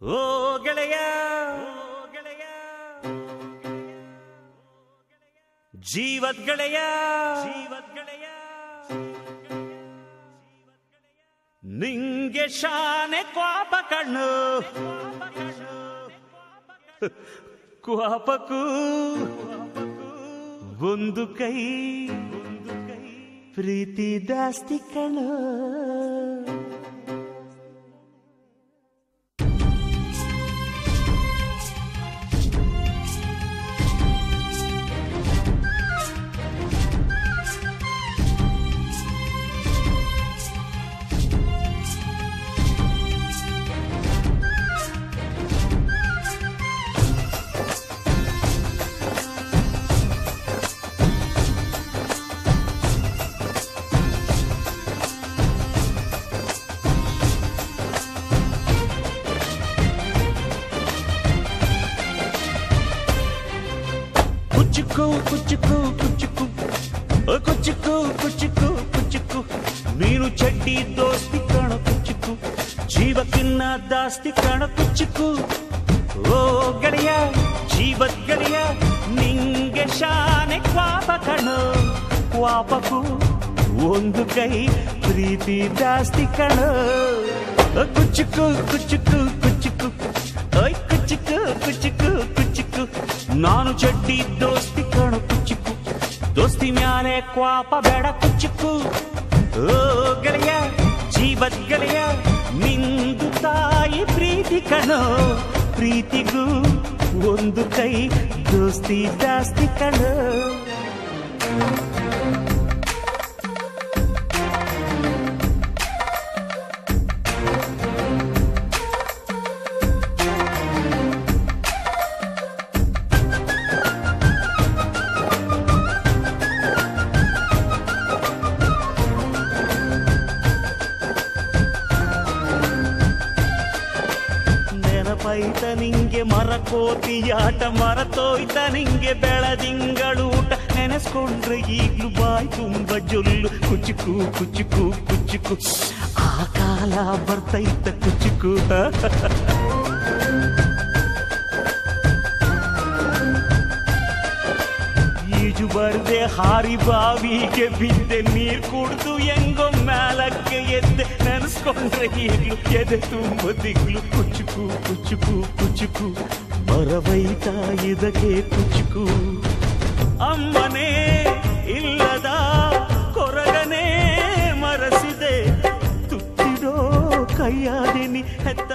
ಓ ಗೆಳೆಯ ಜೀವದ್ ಗೆಳೆಯ ನಿಂಗೆ ಶಾನೆ ಕ್ವಾಪ ಕಣ್ಣು ಕ್ವಾಪಕ್ಕೂ ಒಂದು ಕೈ ಪ್ರೀತಿ ಜಾಸ್ತಿ ಕಣ್ಣು. ಕುಚ್ಚುಕು ಕುಚ್ಚುಕು ಕುಚ್ಚುಕು ಕುಚ್ಚುಕು ಕುಚ್ಚುಕು ಕುಚ್ಚುಕು ನೀನು ಚಡ್ಡಿ ದೋಸ್ತಿ ಕಾಣ ಕುಚ್ಚುಕು ಜೀವಕ್ಕಿನ್ನ ದಾಸ್ತಿ ಕಾಣ ಕುಚ್ಚುಕು. ಓ ಗೆಳೆಯ ಜೀವದ್ ಗೆಳೆಯ ನಿಂಗೆ ಶಾನೆ ಕ್ವಾಪ ಕಣೋ ಕ್ವಾಪಕ್ಕೂ ಒಂದು ಕೈ ಪ್ರೀತಿ ಜಾಸ್ತಿ ಕಣೋ. ಕುಚ್ಚುಕು ಕುಚ್ಚುಕು ಕುಚ್ಚುಕು ಓಯ್ ಕುಚ್ಚುಕು ಕುಚ್ಚುಕು ಕುಚ್ಚುಕು ನಾನು ಚಡ್ಡಿ ದೋಸ್ತಿ ಕಾಣು ಕುಚ್ಚುಕು ದೋಸ್ತಿ ಮ್ಯಾಲೆ ಕ್ವಾಪ ಬೇಡ ಕುಚ್ಚುಕು. ಓ ಗೆಳೆಯ ಜೀವದ್ ಗೆಳೆಯ ನಿಂದು ತಾಯಿ ಪ್ರೀತಿ ಕಣೋ ಪ್ರೀತಿಗೂ ಒಂದು ಕೈ ದೋಸ್ತಿ ಜಾಸ್ತಿ ಕಣೋ. ನೆನಪೈತ ನಿಂಗೆ ಮರಕೋತಿಯಾಟ ಮರತೋಯ್ತ ನಿಂಗೆ ಬೆಳದಿಂಗಳೂಟ ನೆನೆಸ್ಕೊಂಡ್ರೆ ಈಗ್ಲೂ ಬಾಯ್ ತುಂಬ ಜೊಲ್ಲು ಕುಚ್ಚುಕು ಕುಚ್ಚುಕು ಕುಚ್ಚುಕು ಆ ಕಾಲ ಬರ್ತೈತ ಕುಚ್ಚುಕು. ಈಜು ಬರ್ದೆ ಹಾರಿ ಬಾವಿಗೆ ಬಿದ್ದೆ ನೀರ್ ಕುಡ್ದು ಹೆಂಗೋ ಮ್ಯಾಲಕ್ಕೆ ಎದ್ದೆ ನೆನೆಸ್ಕೊಂಡ್ರೆ ಈಗ್ಲು ಎದೆ ತುಂಬ ದಿಗ್ಲು ಕುಚ್ಚುಕು ಕುಚ್ಚುಕು ಕುಚ್ಚುಕು ಬರವೈತ ಇದಕ್ಕೆ ಕುಚ್ಚುಕು. ಅಮ್ಮನೇ ಇಲ್ಲದ ಕೊರಗನೇ ಮರಸಿದೆ ತುತ್ತಿಡೋ ಕೈಯಾದಿನಿ ಹೆತ್ತ